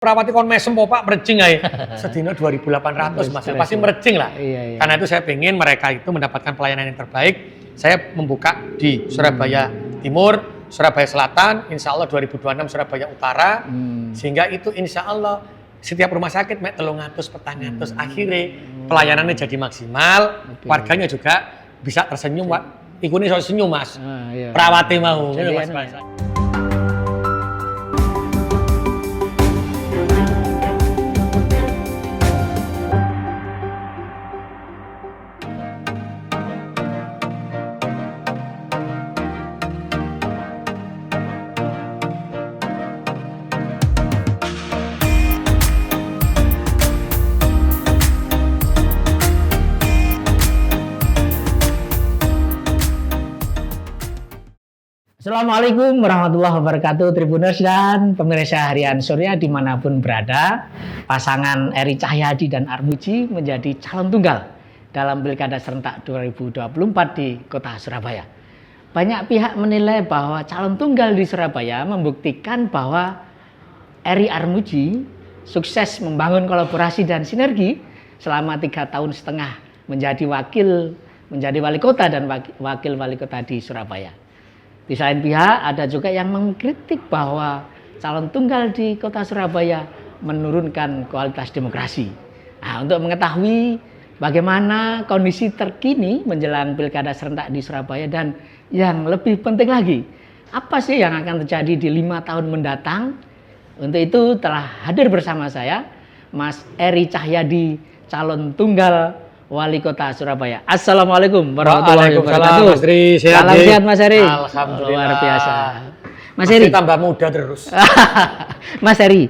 Perawati kon mesem po Pak mercing ae. Sedina 2.800 Mas. Pasti mercing lah. Iya. Karena itu saya pengen mereka itu mendapatkan pelayanan yang terbaik. Saya membuka di Surabaya Timur, Surabaya Selatan, insya Allah 2026 Surabaya Utara. Sehingga itu insya Allah setiap rumah sakit mek 300 400 akhirnya pelayanannya jadi maksimal, warganya juga bisa tersenyum, ikune iso senyum Mas. Iya. Perawati mau. Jadi Mas. Assalamualaikum warahmatullahi wabarakatuh, Tribuners dan pemirsa harian Surya dimanapun berada. Pasangan Eri Cahyadi dan Armuji menjadi calon tunggal dalam Pilkada serentak 2024 di kota Surabaya. Banyak pihak menilai bahwa calon tunggal di Surabaya membuktikan bahwa Eri Armuji sukses membangun kolaborasi dan sinergi selama 3,5 tahun menjadi wali kota dan wakil wali kota di Surabaya. Di lain pihak ada juga yang mengkritik bahwa calon tunggal di kota Surabaya menurunkan kualitas demokrasi. Nah, untuk mengetahui bagaimana kondisi terkini menjelang Pilkada serentak di Surabaya dan yang lebih penting lagi, apa sih yang akan terjadi di 5 tahun mendatang? Untuk itu telah hadir bersama saya Mas Eri Cahyadi, calon tunggal Wali Kota Surabaya. Assalamualaikum warahmatullahi wabarakatuh. Mas Eri, salam sehat Mas Eri. Alhamdulillah. Luar biasa. Mas Masih Eri tambah muda terus. Mas Eri,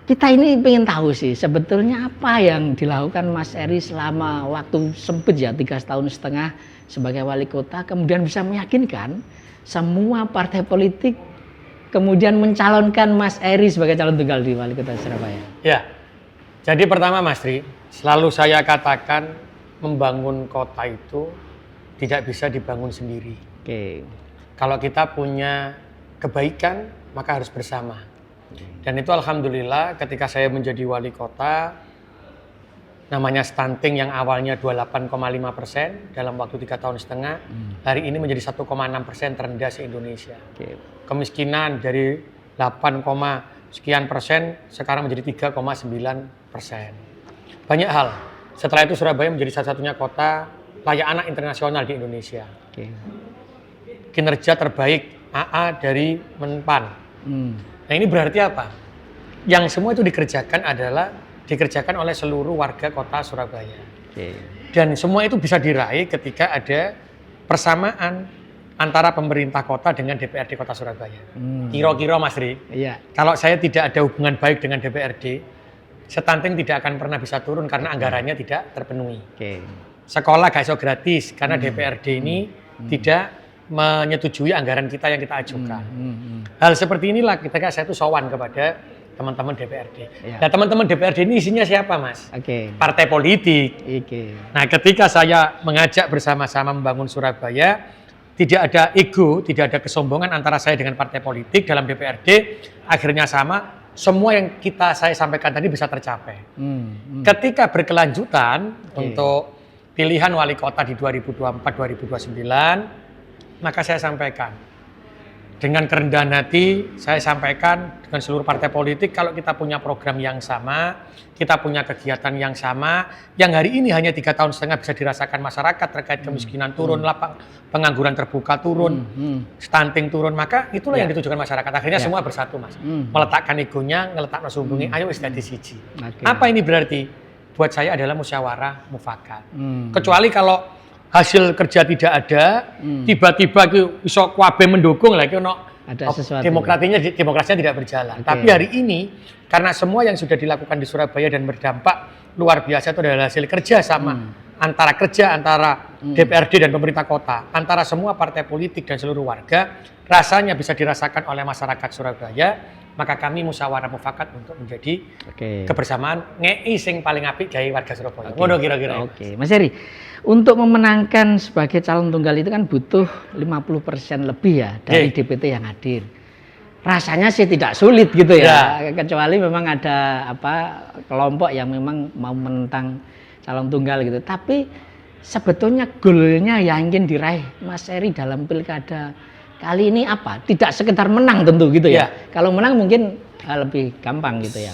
kita ini pengen tahu sih sebetulnya apa yang dilakukan Mas Eri selama waktu sempit ya 3,5 tahun sebagai wali kota, kemudian bisa meyakinkan semua partai politik kemudian mencalonkan Mas Eri sebagai calon tunggal di wali kota Surabaya. Ya. Jadi pertama Mas Ri, selalu saya katakan membangun kota itu tidak bisa dibangun sendiri. Oke. Kalau kita punya kebaikan, maka harus bersama. Dan itu alhamdulillah ketika saya menjadi wali kota, namanya stunting yang awalnya 28,5% dalam waktu 3,5 tahun, hari ini menjadi 1,6% terendah se-Indonesia. Oke. Kemiskinan dari 8, sekian persen sekarang menjadi 3,9%. Banyak hal. Setelah itu Surabaya menjadi satu-satunya kota layak anak internasional di Indonesia. Oke. Kinerja terbaik AA dari Menpan. Nah ini berarti apa? Yang semua itu dikerjakan oleh seluruh warga kota Surabaya. Oke. Dan semua itu bisa diraih ketika ada persamaan antara pemerintah kota dengan DPRD Kota Surabaya. Kira-kira Mas Ri, Iya. kalau saya tidak ada hubungan baik dengan DPRD, stunting tidak akan pernah bisa turun karena anggarannya tidak terpenuhi. Oke. Sekolah gak iso gratis karena DPRD ini tidak menyetujui anggaran kita yang kita ajukan. Hal seperti inilah ketika saya itu sowan kepada teman-teman DPRD. Iya. Nah teman-teman DPRD ini isinya siapa Mas? Oke. Partai politik. Oke. Nah ketika saya mengajak bersama-sama membangun Surabaya, tidak ada ego, tidak ada kesombongan antara saya dengan partai politik dalam DPRD, akhirnya sama, semua yang saya sampaikan tadi bisa tercapai. Ketika berkelanjutan untuk pilihan wali kota di 2024-2029, maka saya sampaikan dengan kerendahan hati, saya sampaikan dengan seluruh partai politik, kalau kita punya program yang sama, kita punya kegiatan yang sama, yang hari ini hanya 3,5 tahun bisa dirasakan masyarakat terkait kemiskinan turun, pengangguran terbuka turun, stunting turun, maka itulah yang ditujukan masyarakat. Akhirnya semua bersatu Mas, meletakkan egonya, ngeletakkan sumbungi, ayo wis dadi siji. Apa ini berarti? Buat saya adalah musyawarah mufakat. Kecuali kalau hasil kerja tidak ada, tiba-tiba iso kuabe mendukung lagi ada sesuatu. Demokrasinya tidak berjalan. Tapi hari ini karena semua yang sudah dilakukan di Surabaya dan berdampak luar biasa itu adalah hasil kerja sama antara DPRD dan pemerintah kota, antara semua partai politik dan seluruh warga, rasanya bisa dirasakan oleh masyarakat Surabaya. Maka kami musyawarah mufakat untuk menjadi kebersamaan ngei sing paling apik gawe warga Surabaya. Ngono kira-kira. Oke, Mas Eri. Untuk memenangkan sebagai calon tunggal itu kan butuh 50% lebih ya dari DPT yang hadir. rasanya sih tidak sulit gitu ya. Kecuali memang ada kelompok yang memang mau menentang calon tunggal gitu. Tapi sebetulnya goalnya yang ingin diraih Mas Eri dalam pilkada kali ini apa? Tidak sekedar menang tentu gitu ya. Kalau menang mungkin lebih gampang gitu ya.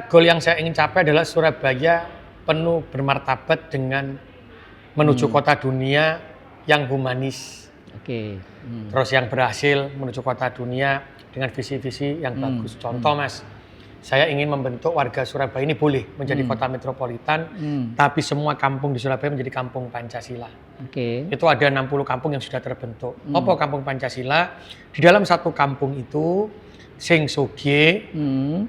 Goal yang saya ingin capai adalah Surabaya penuh bermartabat dengan menuju kota dunia yang humanis. Terus yang berhasil menuju kota dunia dengan visi-visi yang bagus. Contoh Mas, saya ingin membentuk warga Surabaya ini boleh menjadi kota metropolitan, tapi semua kampung di Surabaya menjadi kampung Pancasila. Itu ada 60 kampung yang sudah terbentuk. Apa kampung Pancasila? Di dalam satu kampung itu, sing sugih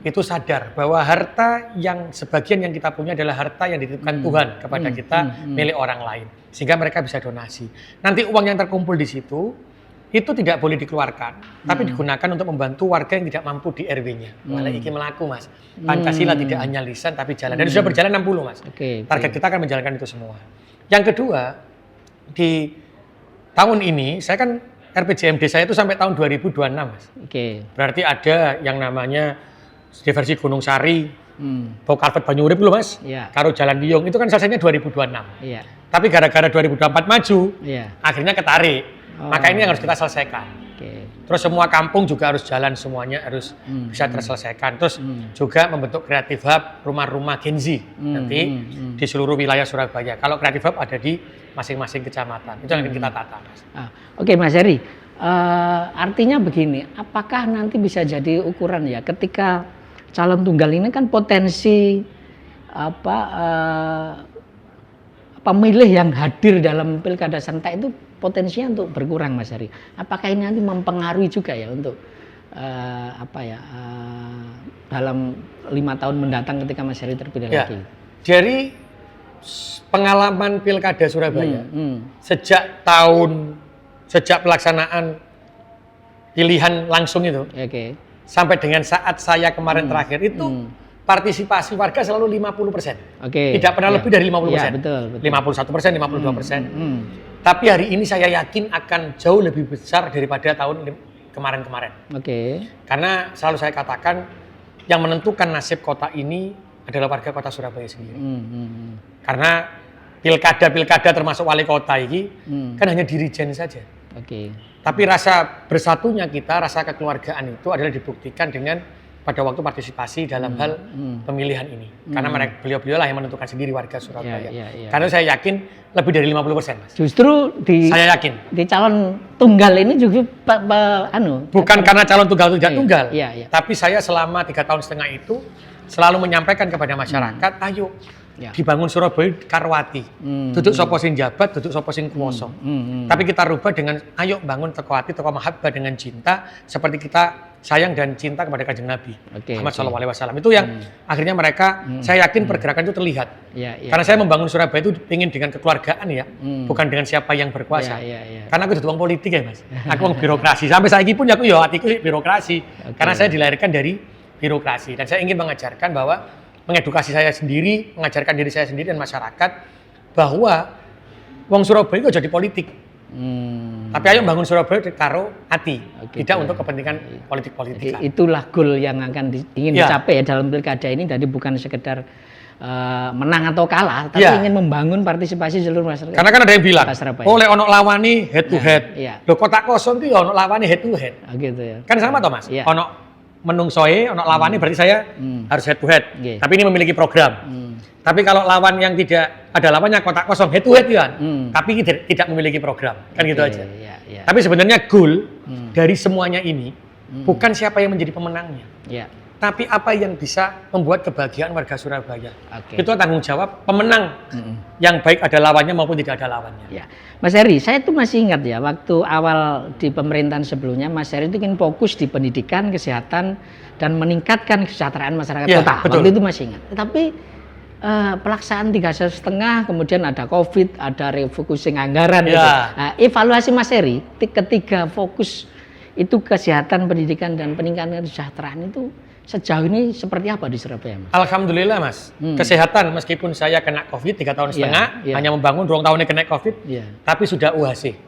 itu sadar bahwa harta yang sebagian yang kita punya adalah harta yang dititipkan Tuhan kepada kita milik orang lain. Sehingga mereka bisa donasi. Nanti uang yang terkumpul di situ, itu tidak boleh dikeluarkan, tapi digunakan untuk membantu warga yang tidak mampu di RW-nya. Malah iki melaku Mas. Pancasila tidak hanya lisan tapi jalan. Dan sudah berjalan 60 Mas. Target kita akan menjalankan itu semua. Yang kedua, di tahun ini saya kan RPJMD saya itu sampai tahun 2026 Mas. Berarti ada yang namanya diversi Gunung Sari, Bau Karpet Banyurip loh Mas. Karo Jalan Liyong itu kan selesainya 2026. Tapi gara-gara 2024 maju, akhirnya ketarik. Maka ini yang harus kita selesaikan. Terus semua kampung juga harus jalan semuanya harus bisa terselesaikan. Terus juga membentuk Creative Hub, rumah-rumah Gen Z nanti di seluruh wilayah Surabaya. Kalau Creative Hub ada di masing-masing kecamatan. Itu yang akan kita tata, Mas. Oke, Mas Eri. Artinya begini, apakah nanti bisa jadi ukuran ya ketika calon tunggal ini kan potensi pemilih yang hadir dalam pilkada serentak itu potensinya untuk berkurang, Mas Eri. Apakah ini nanti mempengaruhi juga ya untuk dalam 5 tahun mendatang ketika Mas Eri terpilih lagi? Dari pengalaman pilkada Surabaya, sejak pelaksanaan pilihan langsung itu, sampai dengan saat saya kemarin terakhir itu partisipasi warga selalu 50%. Tidak pernah lebih dari 50%. Betul. 51%, 52%. Tapi hari ini saya yakin akan jauh lebih besar daripada tahun kemarin-kemarin. Karena selalu saya katakan yang menentukan nasib kota ini adalah warga kota Surabaya sendiri. Karena pilkada termasuk wali kota ini kan hanya dirijen saja. Tapi rasa bersatunya kita, rasa kekeluargaan itu adalah dibuktikan dengan pada waktu partisipasi dalam hal pemilihan ini. Karena beliau-beliau lah yang menentukan sendiri warga Surabaya. Karena saya yakin lebih dari 50%, Mas. Justru saya yakin di calon tunggal ini juga bukan karena calon tunggal tidak tunggal. Tapi saya selama 3,5 tahun itu selalu menyampaikan kepada masyarakat, ayo dibangun Surabaya Karwati. Duduk sapa sing jabat, duduk sapa sing kuwasa. Tapi kita rubah dengan ayo bangun teko ati, teko mahabbah dengan cinta seperti kita sayang dan cinta kepada Kanjeng Nabi Muhammad SAW. Itu yang akhirnya mereka, saya yakin pergerakan itu terlihat. Karena saya membangun Surabaya itu ingin dengan kekeluargaan ya, bukan dengan siapa yang berkuasa. Karena aku uang politik ya Mas, aku uang birokrasi. Sampai saat ini pun aku ya hatiku birokrasi. Karena saya dilahirkan dari birokrasi. Dan saya ingin mengajarkan bahwa, mengedukasi saya sendiri, mengajarkan diri saya sendiri dan masyarakat, bahwa wong Surabaya itu jadi politik. Tapi ayo bangun Surabaya karo hati, tidak untuk kepentingan politik-politik. Itulah goal yang akan ingin dicapai ya dalam pilkada ini. Jadi bukan sekedar menang atau kalah, tapi ingin membangun partisipasi seluruh masyarakat. Karena kan ada yang bilang, oleh ono lawani head to head. Loh kotak kosong itu ya ono lawani head to head. Kan sama toh Mas? Ono menungsoe, ono lawani berarti saya harus head to head. Tapi ini memiliki program. Tapi kalau lawan yang tidak ada lawannya kotak kosong head to head ya, tapi tidak memiliki program, kan gitu aja. Tapi sebenarnya goal dari semuanya ini bukan siapa yang menjadi pemenangnya, tapi apa yang bisa membuat kebahagiaan warga Surabaya. Itu tanggung jawab pemenang, yang baik ada lawannya maupun tidak ada lawannya. Mas Eri, saya tuh masih ingat ya waktu awal di pemerintahan sebelumnya, Mas Eri itu ingin fokus di pendidikan, kesehatan, dan meningkatkan kesejahteraan masyarakat kota. Waktu itu masih ingat. Tapi pelaksanaan 3,5 kemudian ada COVID, ada refocusing anggaran. Nah, evaluasi Mas Eri ketika fokus itu kesehatan, pendidikan, dan peningkatan kesejahteraan itu sejauh ini seperti apa di Surabaya, Mas? Alhamdulillah Mas, kesehatan meskipun saya kena COVID 3,5 tahun, hanya membangun 2 tahun ini kena COVID, tapi sudah UHC.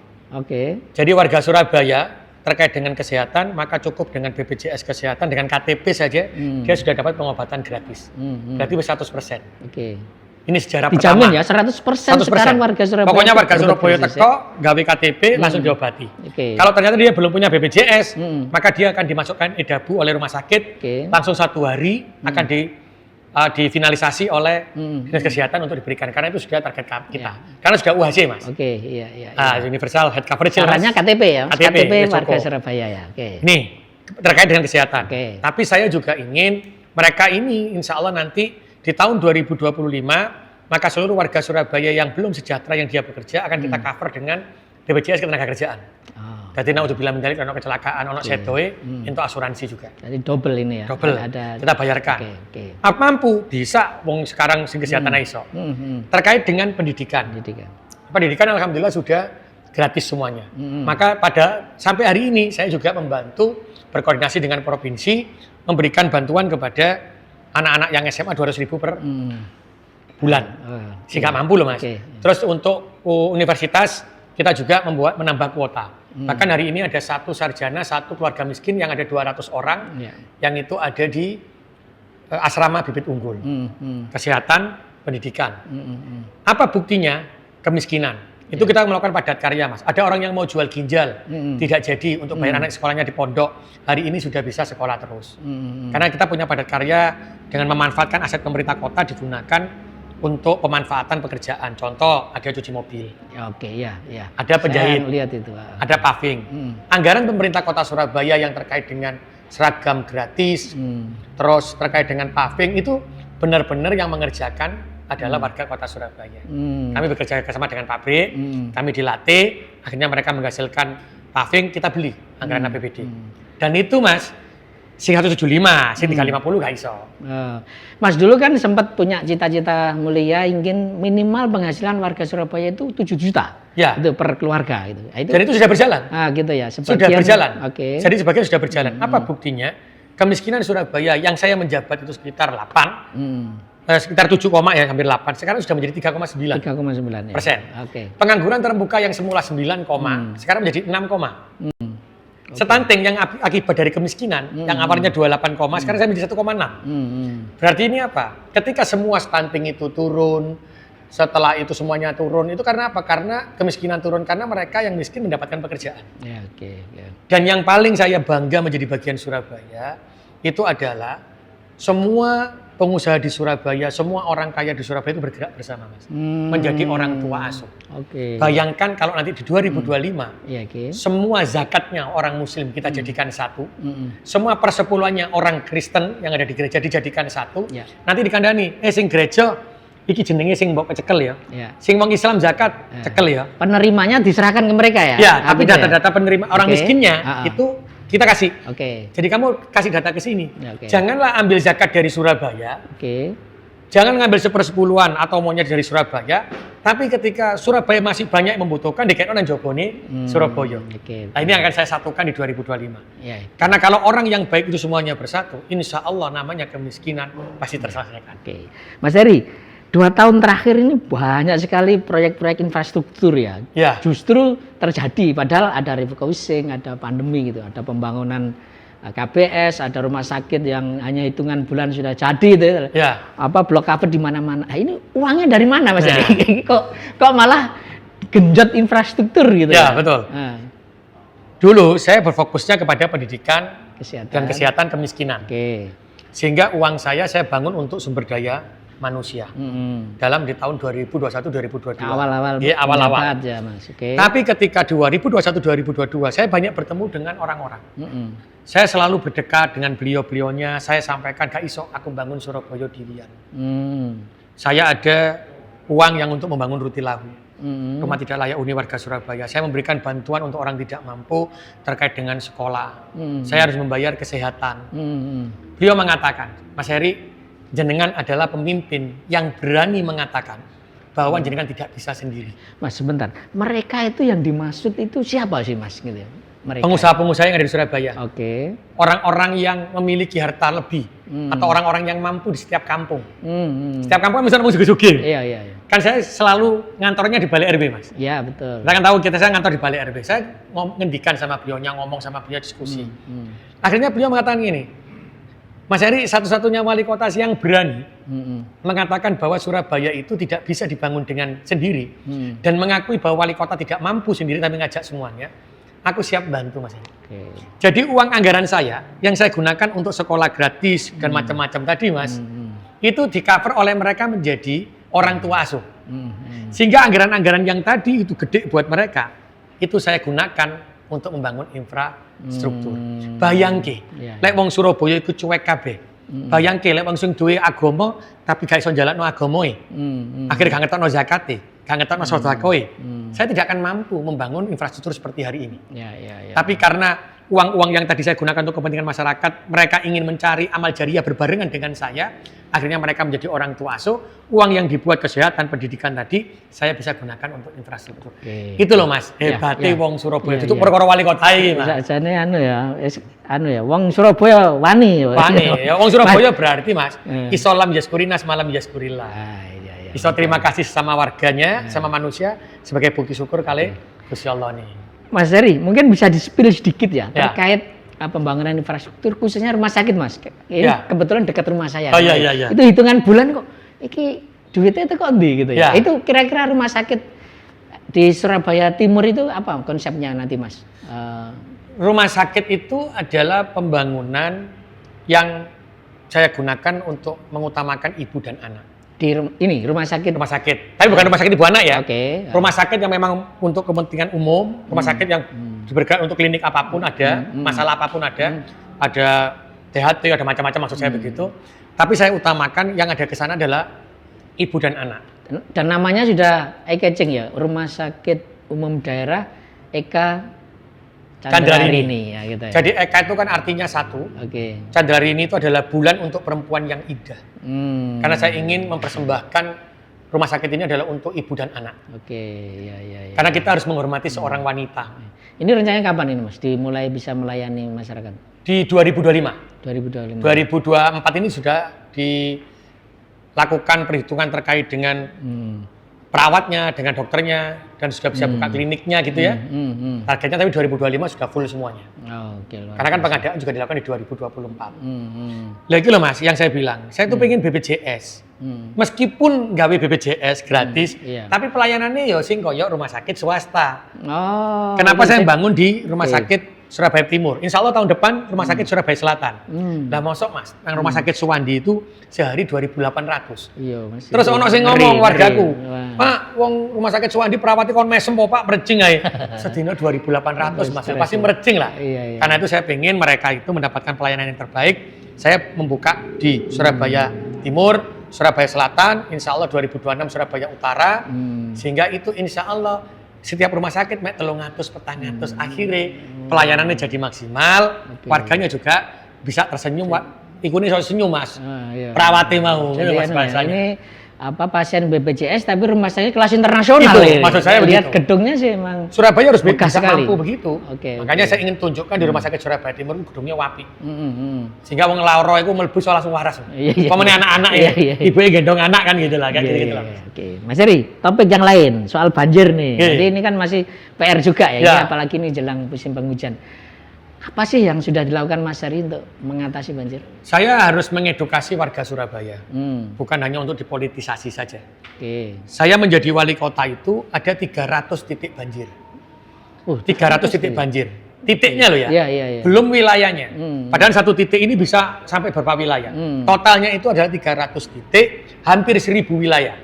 Jadi warga Surabaya terkait dengan kesehatan, maka cukup dengan BPJS Kesehatan, dengan KTP saja, dia sudah dapat pengobatan gratis. Berarti 100%. Oke. Ini sejarah Dijamin pertama. ya, 100% sekarang warga Surabaya. Pokoknya warga Surabaya berbasis, teko, gawe KTP, langsung diobati. Oke. Kalau ternyata dia belum punya BPJS, maka dia akan dimasukkan edabu oleh rumah sakit, langsung 1 hari akan difinalisasi oleh Dinas Kesehatan untuk diberikan. Karena itu sudah target kita. Karena sudah UHC, Mas. Oke, iya. Universal Health Coverage. Caranya KTP ya, Mas? KTP warga Surabaya ya. Oke. Nih, terkait dengan kesehatan. Oke. Tapi saya juga ingin mereka ini insya Allah nanti di tahun 2025, maka seluruh warga Surabaya yang belum sejahtera yang dia bekerja akan kita cover dengan BPJS Ketenagakerjaan. Jadi naudzubillah min dzalik, ono kecelakaan, ono sedoe, untuk asuransi juga. Jadi double ini ya. Double. Kita bayarkan. Apa mampu bisa wong sekarang sing kesehatan iso. Terkait dengan pendidikan. Pendidikan alhamdulillah sudah gratis semuanya. Maka sampai hari ini saya juga membantu berkoordinasi dengan provinsi memberikan bantuan kepada anak-anak yang SMA 200.000 per bulan. Sehingga mampu loh, Mas. Terus untuk universitas kita juga menambah kuota. Bahkan hari ini ada 1 sarjana, 1 keluarga miskin yang ada 200 orang yang itu ada di asrama bibit unggul. Kesehatan, pendidikan. Apa buktinya? Kemiskinan. Itu kita melakukan padat karya, Mas. Ada orang yang mau jual ginjal, tidak jadi untuk bayar anak sekolahnya di pondok. Hari ini sudah bisa sekolah terus. Karena kita punya padat karya dengan memanfaatkan aset pemerintah kota digunakan untuk pemanfaatan pekerjaan. Contoh, ada cuci mobil. Ada penjahit. Lihat itu. Ada paving. Anggaran pemerintah kota Surabaya yang terkait dengan seragam gratis, terus terkait dengan paving itu benar-benar yang mengerjakan adalah warga kota Surabaya. Kami bekerja sama dengan pabrik, kami dilatih, akhirnya mereka menghasilkan paving, kita beli anggaran APBD. Dan itu, Mas, sing 175, sing 350 gak iso. Mas dulu kan sempat punya cita-cita mulia ingin minimal penghasilan warga Surabaya itu 7 juta. Ya. Itu per keluarga gitu. Dan itu sudah berjalan. Gitu ya. Sudah berjalan. Oke. Jadi sebagian sudah berjalan. Apa buktinya? Kemiskinan Surabaya yang saya menjabat itu sekitar 8. Sekitar 7, ya hampir 8. Sekarang sudah menjadi 3,9. 3,9 persen. Oke. Pengangguran terbuka yang semula 9, sekarang menjadi 6, Stunting yang akibat dari kemiskinan yang awalnya 28, sekarang saya menjadi 1,6. Berarti ini apa? Ketika semua stunting itu turun, setelah itu semuanya turun, itu karena apa? Karena kemiskinan turun karena mereka yang miskin mendapatkan pekerjaan. Dan yang paling saya bangga menjadi bagian Surabaya itu adalah semua pengusaha di Surabaya, semua orang kaya di Surabaya itu bergerak bersama, Mas. Menjadi orang tua asuh. Bayangkan kalau nanti di 2025, semua zakatnya orang Muslim kita jadikan satu, semua persepuluhannya orang Kristen yang ada di gereja dijadikan satu, nanti dikandani, sing gereja, iki jenenge sing mbok kecekel ya, sing wong Islam zakat, cekel ya. Penerimanya diserahkan ke mereka ya? Ya, tapi data-data penerima orang miskinnya itu kita kasih. Jadi kamu kasih data ke sini. Janganlah ambil zakat dari Surabaya. Jangan ngambil 1/10 atau maunya dari Surabaya. Tapi ketika Surabaya masih banyak membutuhkan, dikaitkan dengan Jogone Surabaya. Nah, ini akan saya satukan di 2025. Karena kalau orang yang baik itu semuanya bersatu, insya Allah namanya kemiskinan pasti terselesaikan. Mas Heri, 2 tahun terakhir ini banyak sekali proyek-proyek infrastruktur ya. Justru terjadi padahal ada refocusing, ada pandemi gitu, ada pembangunan KBS, ada rumah sakit yang hanya hitungan bulan sudah jadi gitu. Blok cover di mana-mana. Nah, ini uangnya dari mana, Mas? Kok malah genjot infrastruktur gitu. Ya, betul. Dulu saya berfokusnya kepada pendidikan dan kesehatan kemiskinan. Sehingga uang saya bangun untuk sumber daya manusia dalam di tahun 2021-2022 awal-awal aja, Mas. Tapi ketika 2021-2022 saya banyak bertemu dengan orang-orang. Saya selalu berdekat dengan beliau-beliaunya. Saya sampaikan, gak iso aku bangun Surabaya dirian. Saya ada uang yang untuk membangun Rutilahu, rumah tidak layak huni warga Surabaya. Saya memberikan bantuan untuk orang tidak mampu terkait dengan sekolah. Saya harus membayar kesehatan. Beliau mengatakan, Mas Heri, jenengan adalah pemimpin yang berani mengatakan bahwa jenengan tidak bisa sendiri. Mas, sebentar. Mereka itu yang dimaksud itu siapa sih, Mas? Gitu. Mereka. pengusaha-pengusaha yang ada di Surabaya. Oke. Orang-orang yang memiliki harta lebih atau orang-orang yang mampu di setiap kampung. Setiap kampung kan misalnya mau sugih-sugih. Iya. Kan saya selalu ngantornya di balik RW, Mas. Iya, betul. Kita kan tahu saya ngantor di balik RW. Saya ngendikan sama beliaunya, ngomong sama beliau, diskusi. Akhirnya beliau mengatakan gini, Mas Heri satu-satunya wali kota yang berani mengatakan bahwa Surabaya itu tidak bisa dibangun dengan sendiri dan mengakui bahwa wali kota tidak mampu sendiri tapi ngajak semuanya. Aku siap bantu, Mas Heri. Jadi uang anggaran saya yang saya gunakan untuk sekolah gratis dan macam-macam tadi, Mas, itu di-cover oleh mereka menjadi orang tua asuh. Sehingga anggaran-anggaran yang tadi itu gede buat mereka, itu saya gunakan untuk membangun infrastruktur. Bayangke, lek wong Surabaya iku cuek kabeh. Bayangke lek wong sing duwe agama tapi gak iso njalukno agamae. Akhire gak ngetokno zakate, gak ngetokno sedekahe. Saya tidak akan mampu membangun infrastruktur seperti hari ini. Tapi karena uang-uang yang tadi saya gunakan untuk kepentingan masyarakat, mereka ingin mencari amal jariah berbarengan dengan saya, akhirnya mereka menjadi orang tua asuh. Uang yang dibuat kesehatan, pendidikan tadi, saya bisa gunakan untuk infrastruktur. Itu loh, Mas, hebatnya wong Surabaya. Itu perkara wali kota iki, Mas. Sakjane wong Surabaya wani. Wani, ya wong Surabaya berarti, Mas, iso lam yaskurinas malam yaskurillah. Iso terima kasih sama warganya, sama manusia sebagai bukti syukur kali Gusti Allah nih. Mas Heri, mungkin bisa di-spill sedikit ya terkait pembangunan infrastruktur khususnya rumah sakit, Mas. Ini kebetulan dekat rumah saya. Iya. Itu hitungan bulan kok. Iki duitnya itu kok ndi gitu ya. Itu kira-kira rumah sakit di Surabaya Timur itu apa konsepnya nanti, Mas? Rumah sakit itu adalah pembangunan yang saya gunakan untuk mengutamakan ibu dan anak. Di rumah sakit, tapi bukan rumah sakit ibu anak ya. Rumah sakit yang memang untuk kepentingan umum, rumah sakit yang bergerak untuk klinik apapun ada, masalah apapun ada THT, ada macam-macam maksud saya begitu. Tapi saya utamakan yang ada ke sana adalah ibu dan anak. Dan namanya sudah eye-catching ya, Rumah Sakit Umum Daerah Eka Candrarini ya gitu ya. Jadi Eka itu kan artinya satu. Candrarini itu adalah bulan untuk perempuan yang indah. Karena saya ingin mempersembahkan rumah sakit ini adalah untuk ibu dan anak. Karena kita harus menghormati seorang wanita. Ini rencananya kapan ini, Mas? Dimulai bisa melayani masyarakat? Di 2025. 2024 ini sudah dilakukan perhitungan terkait dengan perawatnya, dengan dokternya, dan sudah bisa buka kliniknya gitu ya. Targetnya tapi 2025 sudah full semuanya. Karena kan pengadaan juga dilakukan di 2024. Lagi loh, Mas, yang saya bilang, saya tuh pengen BPJS. Meskipun gawe BPJS gratis, tapi pelayanannya ya sing koyo rumah sakit swasta. Kenapa saya bangun di rumah sakit Surabaya Timur? Insya Allah tahun depan rumah sakit Surabaya Selatan. Lah mosok, Mas, nang rumah sakit Suwandi itu sehari 2.800. Terus ono sing ngomong wargaku, Pak, wong rumah sakit Suwandi perawatnya kon mesem Pak, mercing ae. Sedina 2.800, Mas. Pasti mercing lah. Karena itu saya pengen mereka itu mendapatkan pelayanan yang terbaik. Saya membuka di Surabaya Timur, Surabaya Selatan, insya Allah 2026 Surabaya Utara, sehingga itu insya Allah setiap rumah sakit mek 300-400 akhirnya pelayanannya jadi maksimal, warganya juga bisa tersenyum, ikuni so senyum, Mas. Perawatnya mau, Mas, bahasanya. Ini pasien BPJS tapi rumah sakit kelas internasional. Itu, maksud saya lihat begitu. gedungnya sih emang Surabaya harus bisa sekali. mampu begitu. Makanya saya ingin tunjukkan di rumah sakit Surabaya Timur gedungnya wapi. Sehingga wong loro iku mlebu langsung waras. Pemene anak-anak ya. Ibunya gendong anak kan gitu lah, kayak gitu lah. Mas Heri, topik yang lain soal banjir nih. Jadi ini kan masih PR juga ya, apalagi ini jelang musim penghujan. Apa sih yang sudah dilakukan Mas Heri untuk mengatasi banjir? Saya harus mengedukasi warga Surabaya, bukan hanya untuk dipolitisasi saja. Saya menjadi wali kota itu ada 300 titik banjir. 300 titik banjir. Titiknya loh ya, belum wilayahnya. Padahal satu titik ini bisa sampai berapa wilayah. Totalnya itu adalah 300 titik, hampir 1.000 wilayah.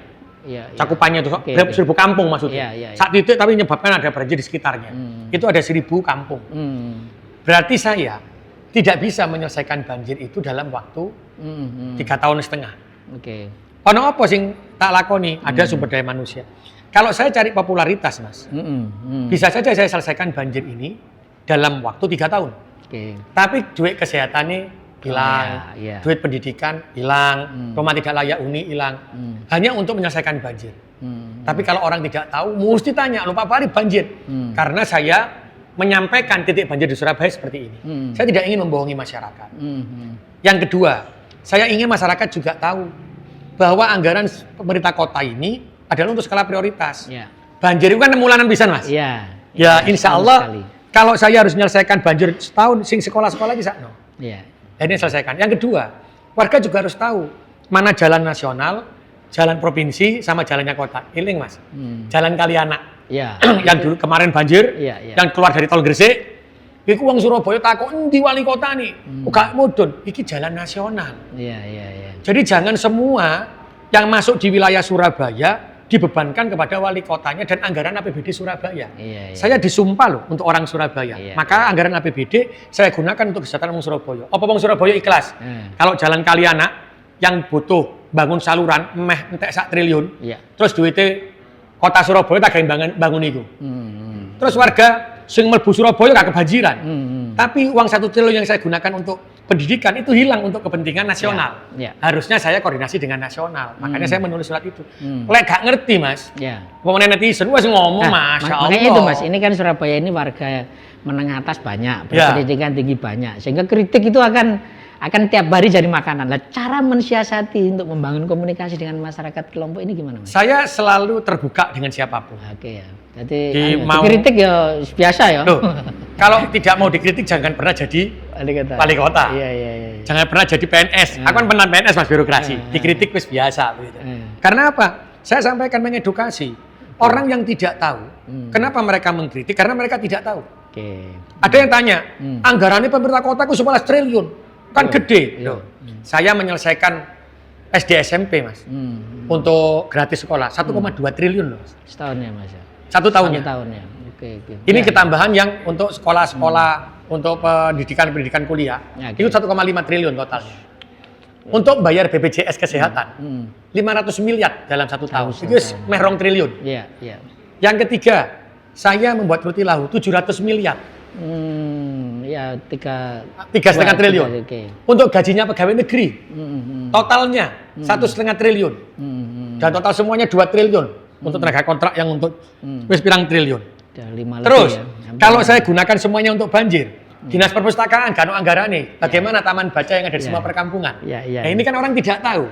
Cakupannya itu 1.000 kampung maksudnya. Saat titik tapi menyebabkan ada banjir di sekitarnya. Itu ada 1.000 kampung. Berarti saya tidak bisa menyelesaikan banjir itu dalam waktu 3,5 tahun. Ono apa sing tak lakoni? Ada sumber daya manusia. Kalau saya cari popularitas, Mas, bisa saja saya selesaikan banjir ini dalam waktu 3 tahun. Tapi duit kesehatannya hilang, duit pendidikan hilang, rumah tidak layak huni hilang, hanya untuk menyelesaikan banjir. Tapi kalau orang tidak tahu, mesti tanya, lupa Pak Ari banjir. Karena saya menyampaikan titik banjir di Surabaya seperti ini. Saya tidak ingin membohongi masyarakat. Yang kedua, saya ingin masyarakat juga tahu bahwa anggaran pemerintah kota ini adalah untuk skala prioritas. Ya. Banjir itu kan mulanan pisan, Mas. Iya. Ya, insya Allah kalau saya harus menyelesaikan banjir setahun, sing sekolah-sekolah bisa, no. Iya. Ini selesaikan. Yang kedua, warga juga harus tahu mana jalan nasional, jalan provinsi, sama jalannya kota. Iling, Mas. Jalan Kalianak. Iya. Yang dulu kemarin banjir, Iya. yang keluar dari tol Gresik, iku wong Surabaya takut endi wali kota nih. Uga mudun, iki jalan nasional. Iya. Jadi jangan semua yang masuk di wilayah Surabaya dibebankan kepada wali kotanya dan anggaran APBD Surabaya. Iya. Saya disumpah loh untuk orang Surabaya. Iya. Maka anggaran APBD saya gunakan untuk kesejahteraan orang Surabaya. Apa orang Surabaya ikhlas? Kalau jalan Kalianak yang butuh bangun saluran meh entek 1 triliun. Iya. Terus duitnya kota Surabaya tak gawe bangun itu. Terus warga sing mlebu Surabaya gak kebanjiran. Tapi uang 1 triliun yang saya gunakan untuk pendidikan itu hilang untuk kepentingan nasional. Ya. Harusnya saya koordinasi dengan nasional. Makanya saya menulis surat itu. Lek gak ngerti, Mas. Ya. Pokoknya netizen wes ngomong, Masya Allah. Makanya itu, Mas, ini kan Surabaya ini warga menengah atas banyak, berpendidikan tinggi banyak, sehingga kritik itu akan tiap hari jadi makanan. Lah, cara mensiasati untuk membangun komunikasi dengan masyarakat kelompok ini gimana, Mas? Saya selalu terbuka dengan siapapun. Oke ya. Jadi mau kritik ya biasa ya. Loh, kalau tidak mau dikritik jangan pernah jadi wali kota. Iya. Jangan pernah jadi PNS. Aku kan pernah PNS, Mas, birokrasi. Dikritik wis biasa begitu. Karena apa? Saya sampaikan mengedukasi. Orang yang tidak tahu, kenapa mereka mengkritik? Karena mereka tidak tahu. Oke. Ada yang tanya, anggarannya pemerintah kota itu 11 triliun. Kan gede. Loh. Saya menyelesaikan SD SMP, Mas. Untuk gratis sekolah 1,2 triliun loh. Setahun ya, Mas. 1 tahunnya. 1 tahunnya. Oke. Ini ketambahan yang untuk sekolah-sekolah untuk pendidikan kuliah. Itu 1,5 triliun totalnya. Untuk bayar BPJS kesehatan 500 miliar dalam 1 tahun. Itu meh 2 triliun. Iya. Yang ketiga, saya membuat roti lahu 700 miliar. Ya 3,5 triliun. Oke. Untuk gajinya pegawai negeri. Totalnya 1,5 triliun. Dan total semuanya 2 triliun. Untuk tenaga kontrak yang untuk wis pirang triliun. Terus, kalau saya gunakan semuanya untuk banjir, Dinas Perpustakaan kan anggarannya, bagaimana taman baca yang ada di semua perkampungan. Nah, ini kan orang tidak tahu.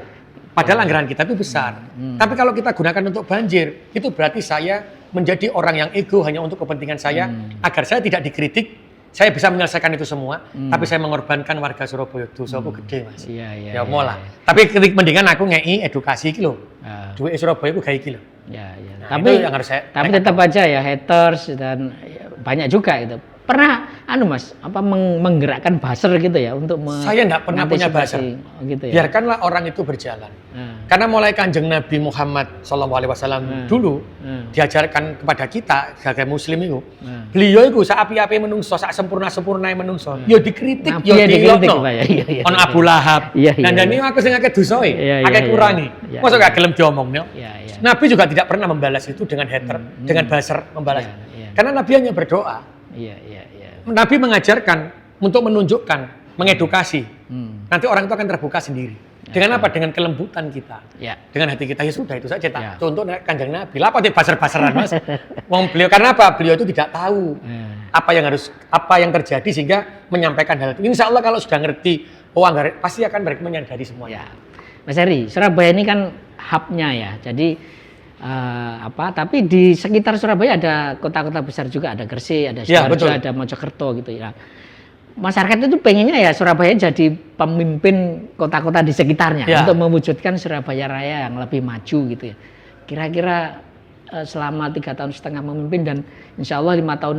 Padahal anggaran kita itu besar. Tapi kalau kita gunakan untuk banjir, itu berarti saya menjadi orang yang ego hanya untuk kepentingan saya, agar saya tidak dikritik. Saya bisa menyelesaikan itu semua, tapi saya mengorbankan warga Surabaya. Dosa aku gede, Mas. Ya mau lah. Tapi mendingan aku ngei edukasi iki lho. Duit Surabaya aku gawe iki lho. Nah, tapi yang harus saya tetap aja ya haters dan banyak juga itu. Pernah Mas, menggerakkan buzzer gitu ya untuk saya enggak pernah punya buzzer. Gitu ya. Biarkanlah orang itu berjalan. Karena mulai Kanjeng Nabi Muhammad SAW dulu diajarkan kepada kita sebagai muslim itu, beliau itu sapi-api menungso, sak sempurna-sempurnae menungso. Yo dikritik, yo dilokno. Ono Abu Lahab. Dan ini aku sing akeh dosae, akeh kurangi. Mosok gak gelem diomongno. Nabi juga tidak pernah membalas itu dengan hater, dengan buzzer membalas. Karena Nabi hanya berdoa. Nabi mengajarkan untuk menunjukkan, mengedukasi. Nanti orang itu akan terbuka sendiri. Dengan apa? Dengan kelembutan kita. Dengan hati kita, ya sudah itu saja. Contoh Kanjeng Nabi. Lah apa di baser-baseran, Mas? Wong beliau karena apa? Beliau itu tidak tahu apa yang terjadi sehingga menyampaikan hal itu. Insya Allah kalau sudah ngerti, anggaran pasti akan menyadari semuanya. Mas Heri, Surabaya ini kan hub-nya ya. Jadi tapi di sekitar Surabaya ada kota-kota besar juga, ada Gresik, ada Sidoarjo, ada Mojokerto gitu ya. Masyarakat itu pengennya ya Surabaya jadi pemimpin kota-kota di sekitarnya untuk mewujudkan Surabaya Raya yang lebih maju gitu ya. Kira-kira selama 3,5 tahun memimpin dan insya Allah 5 tahun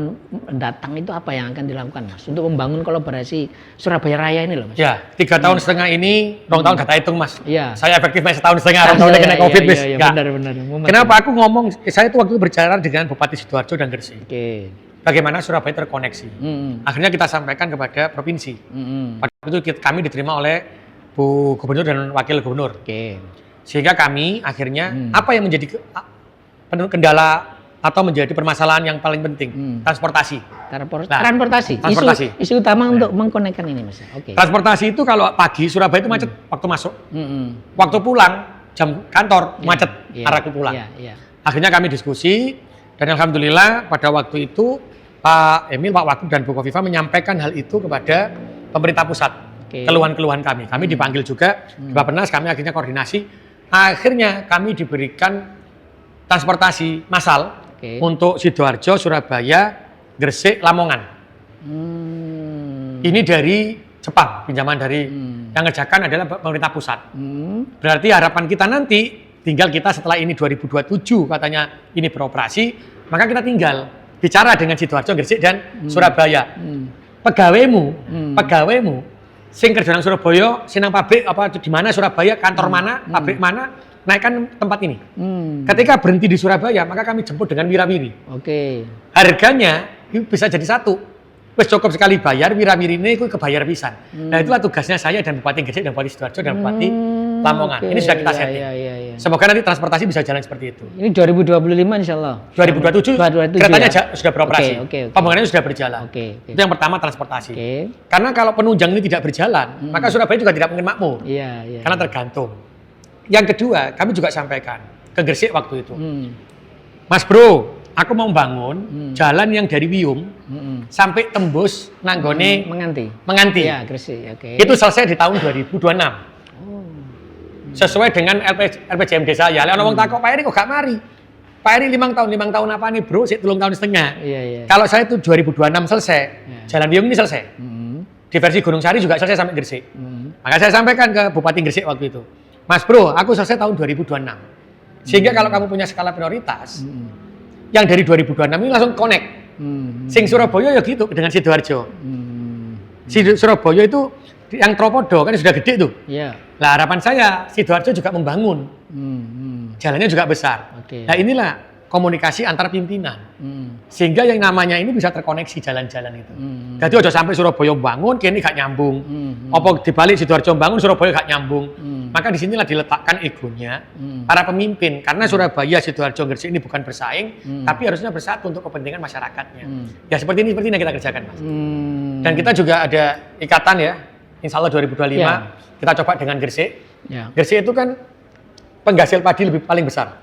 mendatang itu apa yang akan dilakukan, Mas, untuk membangun kolaborasi Surabaya Raya ini loh, Mas? Ya, 3,5 tahun ini, 2 tahun gak hitung, Mas. Saya efektif 1,5 tahun, 2 tahun kena COVID, Mas. Benar. Kenapa aku ngomong, saya itu waktu itu berbicara dengan Bupati Sidoarjo dan Gresik. Bagaimana Surabaya terkoneksi. Akhirnya kita sampaikan kepada provinsi. Pada waktu itu kami diterima oleh Bu Gubernur dan Wakil Gubernur. Sehingga kami akhirnya, apa yang menjadi kendala atau menjadi permasalahan yang paling penting, transportasi. Isu utama untuk mengkonekkan ini, Mas. Transportasi itu kalau pagi Surabaya itu macet waktu masuk, waktu pulang jam kantor macet arah pulang. Akhirnya kami diskusi dan alhamdulillah pada waktu itu Pak Emil, Pak Wagub dan Bu Kofifa menyampaikan hal itu kepada pemerintah pusat. Keluhan-keluhan kami. Kami dipanggil juga di Bappenas, kami akhirnya koordinasi. Akhirnya kami diberikan transportasi massal untuk Sidoarjo, Surabaya, Gresik, Lamongan. Ini dari Jepang, pinjaman dari yang ngerjakan adalah pemerintah pusat. Berarti harapan kita nanti, tinggal kita setelah ini 2027 katanya ini beroperasi, maka kita tinggal bicara dengan Sidoarjo, Gresik dan Surabaya. Pegawaimu sing kerja nang Surabaya, sinang pabrik apa di mana Surabaya, kantor mana, pabrik mana, naikkan tempat ini. Ketika berhenti di Surabaya, maka kami jemput dengan wirawiri. Harganya itu bisa jadi satu. Wes cukup sekali bayar, wirawiri ini itu kebayar pisan. Nah itulah tugasnya saya dan Bupati Gresik dan Bupati Sidoarjo dan Bupati Lamongan. Ini sudah kita setting. Semoga nanti transportasi bisa jalan seperti itu. Ini 2025 insya Allah. 2027 keretanya sudah beroperasi. Pembangunannya sudah berjalan. Itu yang pertama transportasi. Karena kalau penunjang ini tidak berjalan, maka Surabaya juga tidak mungkin makmur. Karena tergantung. Yang kedua, kami juga sampaikan ke Gresik waktu itu. Mas Bro, aku mau bangun jalan yang dari Wiyung sampai tembus nanggone Menganti. Ya, Gresik. Itu selesai di tahun 2026. Sesuai dengan RPJMD saya. Lah ono wong takok, Pak Eri kok gak mari? Pak Eri 5 tahun apa nih Bro? Sik 3 tahun setengah. Kalau saya itu 2026 selesai. Jalan Wiyung ini selesai. Di versi Gunung Sari juga selesai sampai Gresik. Maka saya sampaikan ke Bupati Gresik waktu itu. Mas Bro, aku selesai tahun 2026. Sehingga kalau kamu punya skala prioritas, yang dari 2026 ini langsung connect. Sing Surabaya ya gitu dengan Sidoarjo. Surabaya itu yang Tropodo kan sudah gede tuh. Nah harapan saya Sidoarjo juga membangun. Jalannya juga besar. Nah inilah komunikasi antar pimpinan. Sehingga yang namanya ini bisa terkoneksi jalan-jalan itu. Jadi udah sampai Surabaya bangun, kini gak nyambung. Apa dibalik Sidoarjo bangun, Surabaya gak nyambung. Maka disinilah diletakkan egonya para pemimpin. Karena Surabaya, Sidoarjo, Gresik ini bukan bersaing, tapi harusnya bersatu untuk kepentingan masyarakatnya. Ya seperti ini yang kita kerjakan, Mas. Dan kita juga ada ikatan ya, insya Allah 2025 kita coba dengan Gresik. Gresik itu kan penghasil padi paling besar.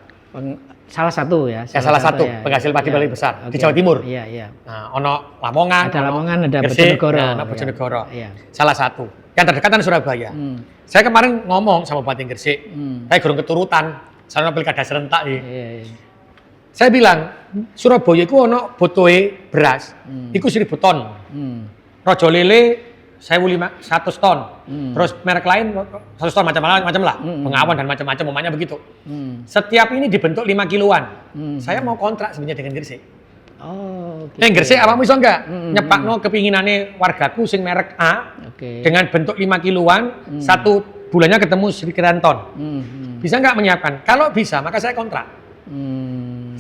Salah satu ya. Salah satu penghasil padi paling besar di Jawa Timur. Nah, ono Lamongan, ada Gresik, Bojonegoro. Bojonegoro. Salah satu. Yang terdekat kan Surabaya. Saya kemarin ngomong sama Bupati Gresik, saya gurung keturutan, soalnya pilkada serentak ya. Saya bilang, Surabaya itu ono botoe beras, itu 1000 ton. Rojo lele 1.500 ton. Terus merek lain 100 ton macam-macam lah. Pengawan dan macam-macam umumnya begitu. Setiap ini dibentuk 5 kiloan. Saya mau kontrak sebenarnya dengan Gresik. Gresik apa iso enggak? Nyepakno kepinginane wargaku sing merek A dengan bentuk 5 kiloan, satu bulannya ketemu sekian ton. Bisa enggak menyiapkan? Kalau bisa, maka saya kontrak.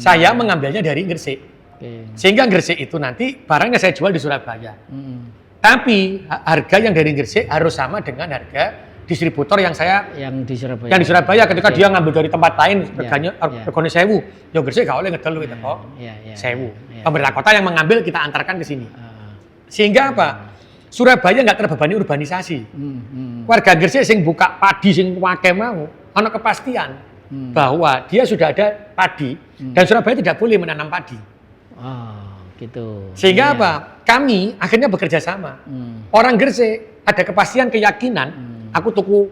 Saya mengambilnya dari Gresik. Sehingga Gresik itu nanti barangnya saya jual di Surabaya. Tapi harga yang dari Gresik harus sama dengan harga distributor yang di Surabaya ketika dia ngambil dari tempat lain reganya 1.000, ya Gresik gak oleh ngedol gitu kok. 1.000. Pemerintah kota yang mengambil kita antarkan ke sini. Sehingga apa? Surabaya nggak terbebani urbanisasi. Warga Gresik sing buka padi sing wake mau ana kepastian bahwa dia sudah ada padi dan Surabaya tidak boleh menanam padi. Gitu. Sehingga apa? Kami akhirnya bekerja sama. Orang Gresik ada kepastian keyakinan. Aku tuku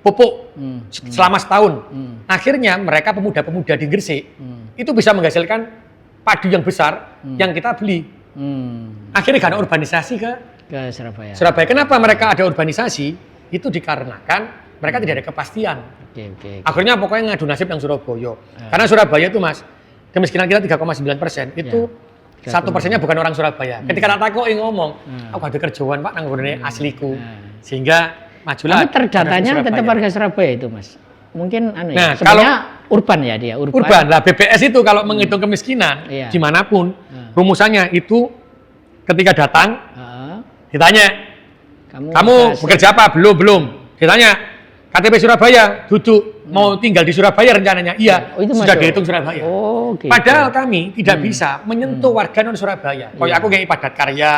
pupuk selama setahun. Akhirnya mereka pemuda-pemuda di Gresik itu bisa menghasilkan padi yang besar yang kita beli. Akhirnya karena urbanisasi ke Surabaya. Kenapa mereka ada urbanisasi? Itu dikarenakan mereka tidak ada kepastian. Akhirnya pokoknya ngadu nasib yang Surabaya. Karena Surabaya itu Mas, kemiskinan kita 3,9%. Itu 1%-nya bukan orang Surabaya. Ketika tak takoki ngomong, aku ada kerjaan Pak nang nggone asliku. Sehingga majulah. Tapi terdatanya tetap warga Surabaya itu, Mas. Mungkin sebenarnya urban ya dia, urban. Lah BPS itu kalau menghitung kemiskinan dimanapun, rumusannya itu ketika datang ditanya, kamu bekerja apa? Belum. Ditanya, KTP Surabaya, duduk. Mau tinggal di Surabaya rencananya? Iya, sudah dihitung Surabaya. Gitu. Padahal kami tidak bisa menyentuh warga non Surabaya. Kayak aku kayak padat karya,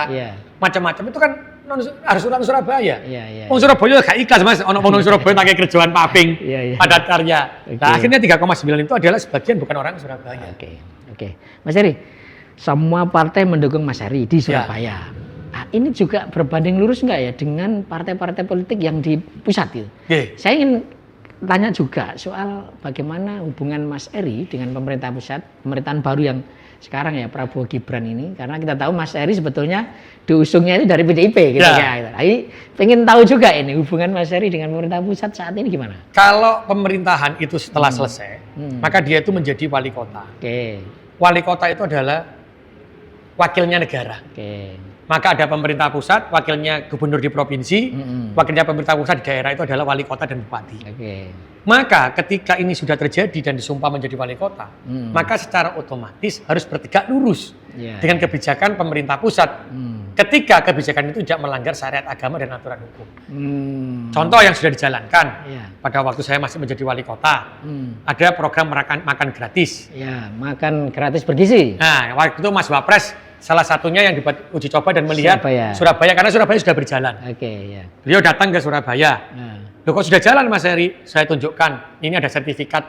macam-macam itu kan harus orang Surabaya. Orang Surabaya gak ikhlas Mas, orang Surabaya pakai kerjaan paping, padat karya. Nah akhirnya 3,9 itu adalah sebagian bukan orang Surabaya. Oke. Mas Eri, semua partai mendukung Mas Heri di Surabaya. Nah, ini juga berbanding lurus nggak ya dengan partai-partai politik yang di pusat itu? Saya ingin tanya juga soal bagaimana hubungan Mas Heri dengan pemerintah pusat, pemerintahan baru yang sekarang ya Prabowo Gibran ini, karena kita tahu Mas Heri sebetulnya diusungnya itu dari PDIP gitu ya. Jadi pengen tahu juga ini hubungan Mas Heri dengan pemerintah pusat saat ini gimana? Kalau pemerintahan itu setelah selesai, maka dia itu menjadi wali kota. Wali kota itu adalah wakilnya negara. Maka ada pemerintah pusat, wakilnya gubernur di provinsi, wakilnya pemerintah pusat di daerah itu adalah wali kota dan bupati. Maka ketika ini sudah terjadi dan disumpah menjadi wali kota, maka secara otomatis harus bertegak lurus dengan kebijakan pemerintah pusat. Ketika kebijakan itu tidak melanggar syariat agama dan aturan hukum. Contoh yang sudah dijalankan pada waktu saya masih menjadi wali kota, ada program makan gratis. Makan gratis bergizi. Nah, waktu itu Mas Wapres salah satunya yang dibuat uji coba dan melihat Surabaya karena Surabaya sudah berjalan. Beliau datang ke Surabaya. Loh, kok sudah jalan Mas Heri? Saya tunjukkan. Ini ada sertifikat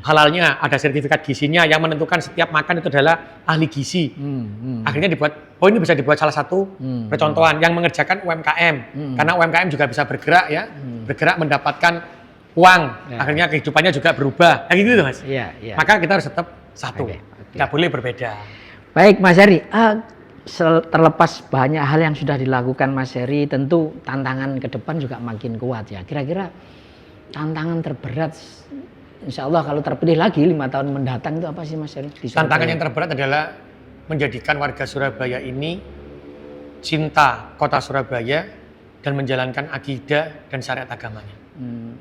halalnya, ada sertifikat gizinya yang menentukan setiap makan itu adalah ahli gizi. Akhirnya dibuat, ini bisa dibuat salah satu percontohan yang mengerjakan UMKM. Karena UMKM juga bisa bergerak ya, bergerak mendapatkan uang. Akhirnya kehidupannya juga berubah. Kayak gitu Mas. Maka kita harus tetap satu. Tidak boleh berbeda. Baik Mas Heri, terlepas banyak hal yang sudah dilakukan Mas Heri, tentu tantangan ke depan juga makin kuat ya. Kira-kira tantangan terberat, insya Allah kalau terpilih lagi 5 tahun mendatang itu apa sih Mas Heri? Tantangan yang terberat adalah menjadikan warga Surabaya ini cinta kota Surabaya dan menjalankan akidah dan syariat agamanya.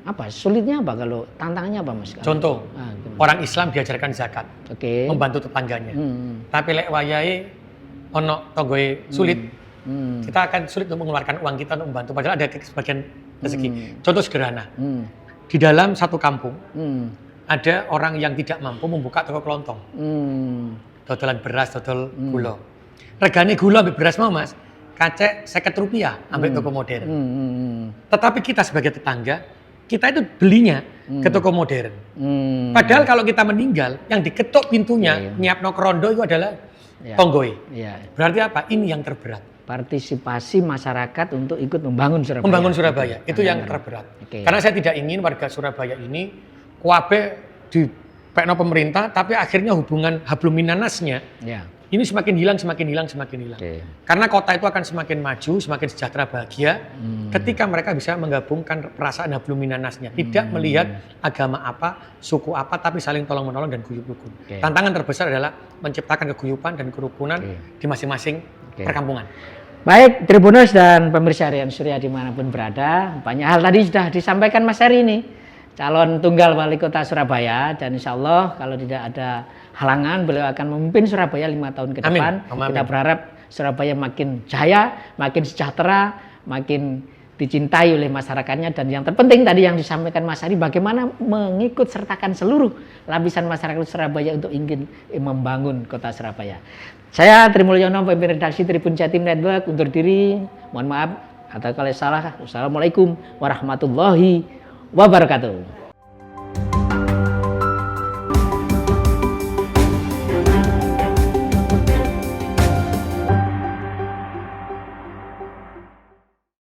Apa sulitnya apa kalau tantangannya apa Mas? Contoh, orang Islam diajarkan zakat, membantu tetangganya. Tapi lek wayahe ono tonggoe sulit, kita akan sulit untuk mengeluarkan uang kita untuk membantu. Padahal ada sebagian rezeki. Contoh sederhana, di dalam satu kampung ada orang yang tidak mampu membuka toko kelontong, dodolan beras, dodol gula. Regane gula ambil beras mau Mas, kacek Rp50 ambil toko modern. Tetapi kita sebagai tetangga, kita itu belinya ke toko modern. Padahal kalau kita meninggal, yang diketuk pintunya, nyiapno krondo itu adalah tonggoe. Berarti apa? Ini yang terberat. Partisipasi masyarakat untuk ikut membangun Surabaya. Membangun Surabaya, itu yang terberat. Karena saya tidak ingin warga Surabaya ini kuabe di pekno pemerintah, tapi akhirnya hubungan hablum minannasnya ini semakin hilang. Karena kota itu akan semakin maju, semakin sejahtera bahagia ketika mereka bisa menggabungkan perasaan hablum minannasnya. Tidak melihat agama apa, suku apa, tapi saling tolong-menolong dan guyub-rukun. Tantangan terbesar adalah menciptakan keguyuban dan kerukunan di masing-masing perkampungan. Baik, Tribuners dan pemirsa Harian Surya dimanapun berada, banyak hal tadi sudah disampaikan Mas Heri ini, calon tunggal wali kota Surabaya, dan insya Allah kalau tidak ada halangan beliau akan memimpin Surabaya 5 tahun ke depan. Kita berharap Surabaya makin jaya, makin sejahtera, makin dicintai oleh masyarakatnya, dan yang terpenting tadi yang disampaikan Mas Heri, bagaimana mengikut sertakan seluruh lapisan masyarakat Surabaya untuk ingin membangun kota Surabaya. Saya Tri Mulyono, pemimpin redaksi Tribun Jatim Network, undur diri. Mohon maaf atau kalau salah. Assalamualaikum warahmatullahi wabarakatuh.